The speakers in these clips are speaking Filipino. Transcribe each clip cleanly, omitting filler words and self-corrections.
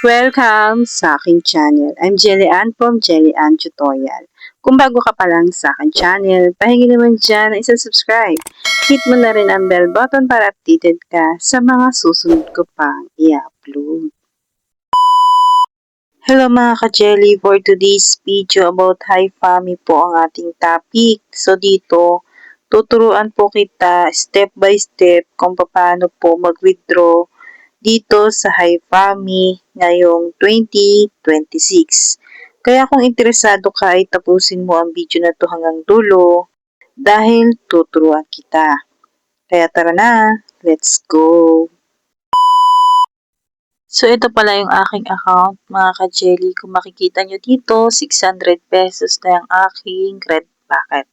Welcome sa aking channel. I'm Jelly Ann from Jelly Ann Tutorial. Kung bago ka pa lang sa aking channel, pahingi naman dyan na isa-subscribe. Hit mo na rin ang bell button para updated ka sa mga susunod ko pang i-upload. Hello mga ka-Jelly, for today's video about HiFami po ang ating topic. So dito, tuturuan po kita step by step kung paano po mag-withdraw dito sa HiFami ngayong 2026. Kaya kung interesado ka ay tapusin mo ang video na to hanggang dulo dahil tuturuan kita. Kaya tara na, let's go! So ito pala yung aking account mga ka-Jelly. Kung makikita nyo dito, 600 pesos na yung aking red packet.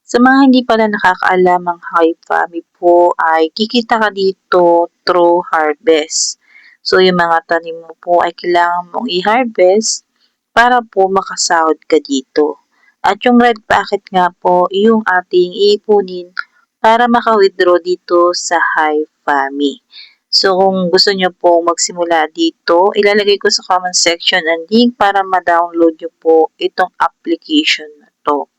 Sa mga hindi pala nakakaalam ang HiFami po ay kikita ka dito through harvest. So yung mga tanim mo po ay kailangan mong i-harvest para po makasahod ka dito. At yung red packet nga po yung ating iipunin para maka-withdraw dito sa HiFami. So kung gusto nyo po magsimula dito, ilalagay ko sa comment section ang link para ma-download nyo po itong application na to.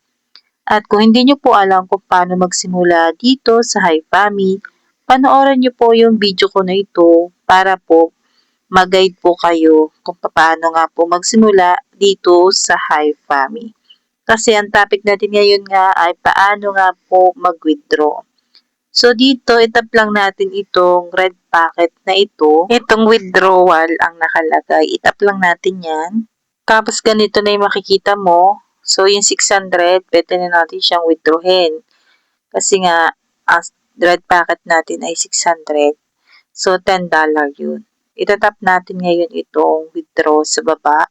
At kung hindi nyo po alam kung paano magsimula dito sa HiFami, panoorin nyo po yung video ko na ito para po mag-guide po kayo kung paano nga po magsimula dito sa HiFami. Kasi ang topic natin ngayon nga ay paano nga po mag-withdraw. So dito, itap lang natin itong red packet na ito. Itong withdrawal ang nakalagay. Itap lang natin yan. Tapos ganito na yung makikita mo. So yung 600, pwede na natin siyang withdrawin. Kasi nga, ang red packet natin ay 600. So $10 yun. Itatap natin ngayon itong withdraw sa baba.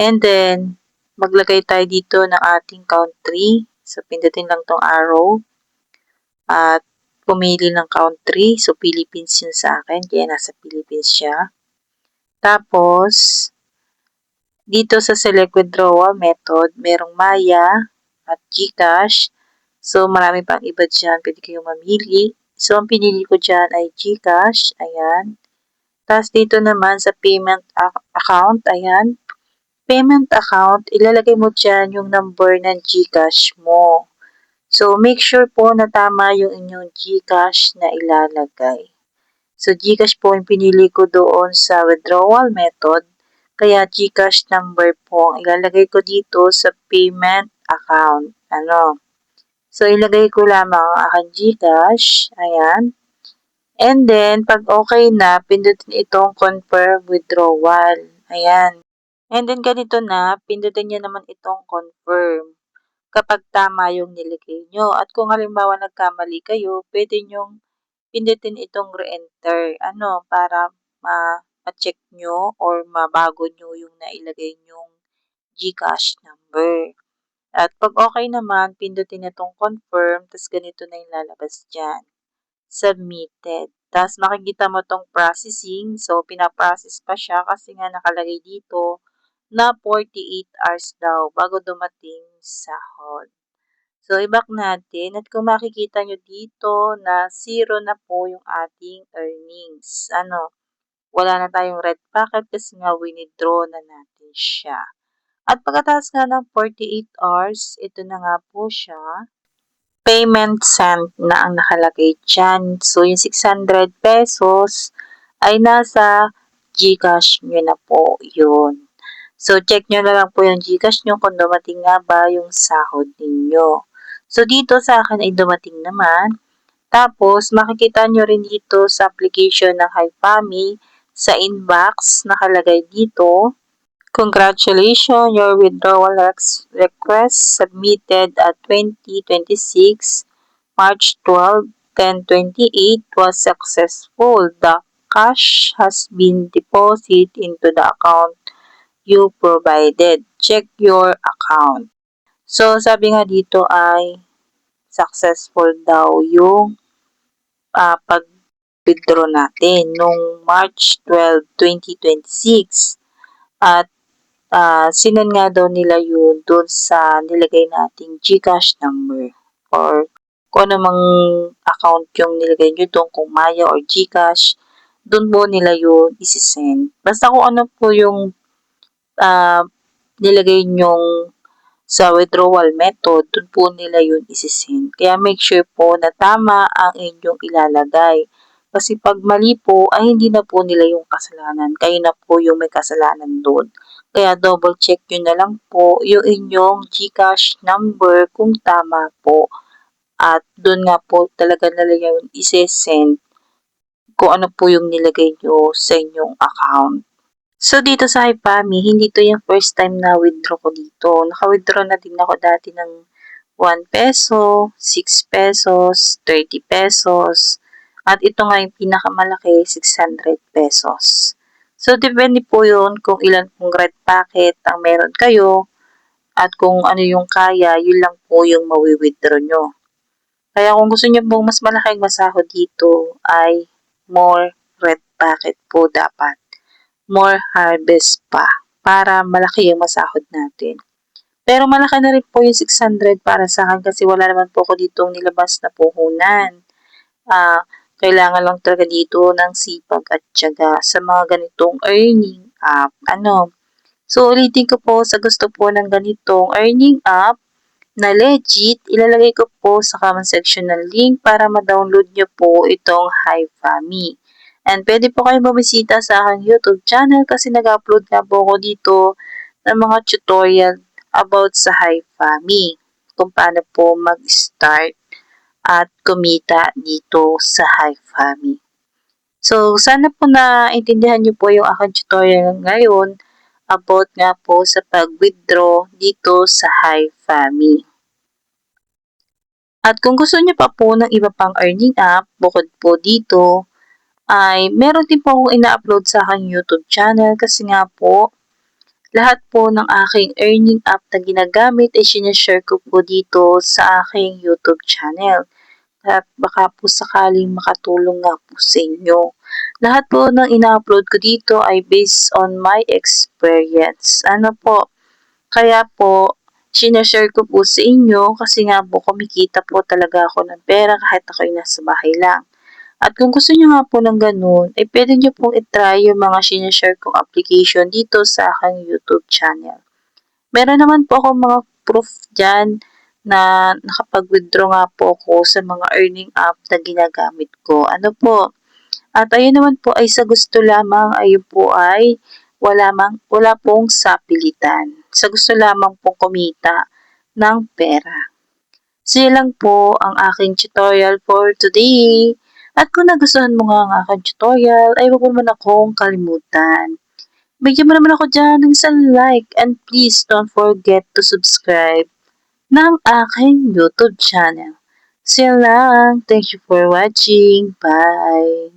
And then, maglagay tayo dito ng ating country. So pindutin lang tong arrow. At pumili ng country. So, Philippines yun sa akin. Kaya nasa Philippines siya. Tapos, dito sa select withdrawal method, merong Maya at GCash. So, marami pang iba dyan. Pwede kayong mamili. So, ang pinili ko dyan ay GCash. Ayan. Tapos, dito naman sa payment account. Ayan. Payment account, ilalagay mo dyan yung number ng GCash mo. So, make sure po na tama yung inyong GCash na ilalagay. So, GCash po yung pinili ko doon sa withdrawal method. Kaya, GCash number po ang ilalagay ko dito sa payment account. So, ilagay ko lamang ang aking GCash. Ayan. And then, pag okay na, pindutin itong confirm withdrawal. Ayan. And then, ganito na, pindutin nyo naman itong confirm kapag tama yung nilagay nyo. At kung halimbawa nagkamali kayo, pwede nyong pindutin itong re-enter. Para ma-check nyo or mabago nyo yung nailagay nyong GCash number. At pag okay naman, pindutin itong confirm, tapos ganito na yung lalabas dyan. Submitted. Tapos makikita mo itong processing. So, pinaprocess pa siya kasi nga nakalagay dito na 48 hours daw bago dumating sahod. So, i-back natin at kung makikita nyo dito na 0 na po yung ating earnings. Wala na tayong red packet kasi nga withdraw na natin siya. At pagkatapos nga ng 48 hours, ito na nga po siya. Payment sent na ang nakalagay dyan. So, yung 600 pesos ay nasa GCash nyo na po yun. So, check nyo na lang po yung GCash nyo kung dumating nga ba yung sahod ninyo. So, dito sa akin ay dumating naman. Tapos, makikita nyo rin dito sa application ng HiFami sa inbox, nakalagay dito, congratulations, your withdrawal request submitted at 2026, March 12, 10:28 was successful. The cash has been deposited into the account you provided. Check your account. So, sabi nga dito ay successful daw yung pag-withdraw natin nung March 12, 2026. At sinan nga daw nila yun doon sa nilagay nating GCash number or kung ano mang account yung nilagay nyo doon, kung Maya or GCash, dun po nila yun isi-send. Basta kung ano po yung ah, nilagay niyong sa withdrawal method, dun po nila yun isi-send. Kaya make sure po na tama ang inyong ilalagay. Kasi pag mali po, ay hindi na po nila yung kasalanan. Kayo na po yung may kasalanan doon. Kaya double check nyo na lang po yung inyong GCash number kung tama po. At doon nga po talaga nila yung isi-send kung ano po yung nilagay nyo sa inyong account. So, dito sa Hypami, hindi to yung first time na withdraw ko dito. Naka-withdraw na din ako dati ng 1 peso, 6 pesos, 30 pesos, at ito nga yung pinakamalaki, 600 pesos. So, depende po yun kung ilan pong red packet ang meron kayo at kung ano yung kaya, yun lang po yung mawi-withdraw nyo. Kaya kung gusto niyo pong mas malaking masahod dito ay more red packet po dapat. More harvest pa para malaki yung masahod natin. Pero malaki na rin po yung 600 para sa akin kasi wala naman po ako ditong nilabas na puhunan. Kailangan lang talaga dito ng sipag at tiyaga sa mga ganitong earning app. So, ulitin ko po sa gusto po ng ganitong earning app na legit, ilalagay ko po sa comment section ng link para ma-download nyo po itong HiFami. And pwede po kayong bumisita sa aking YouTube channel kasi nag-upload na po ako dito ng mga tutorial about sa HiFami. Kung paano po mag-start at kumita dito sa HiFami. So, sana po na intindihan niyo po yung aking tutorial ngayon about nga po sa pag-withdraw dito sa HiFami. At kung gusto niyo pa po ng iba pang earning app, bukod po dito, ay meron din po akong ina-upload sa aking YouTube channel kasi nga po, lahat po ng aking earning app na ginagamit ay sinashare ko po dito sa aking YouTube channel. At baka po sakaling makatulong nga po sa inyo. Lahat po ng ina-upload ko dito ay based on my experience. Kaya po, sinashare ko po sa inyo kasi nga po kumikita po talaga ako ng pera kahit ako'y nasa bahay lang. At kung gusto nyo nga po ng ganun, ay pwede nyo pong itry yung mga sinashare kong application dito sa aking YouTube channel. Meron naman po ako mga proof dyan na nakapag-withdraw nga po ako sa mga earning app na ginagamit ko. At ayun naman po ay sa gusto lamang, ayun po ay wala pong sapilitan. Sa gusto lamang pong kumita ng pera. So yun lang po ang aking tutorial for today. At kung nagustuhan mo nga ang aking tutorial, ay huwag mo naman akong kalimutan. Bigyan mo naman ako dyan ng isang like and please don't forget to subscribe ng aking YouTube channel. So yun lang. Thank you for watching. Bye!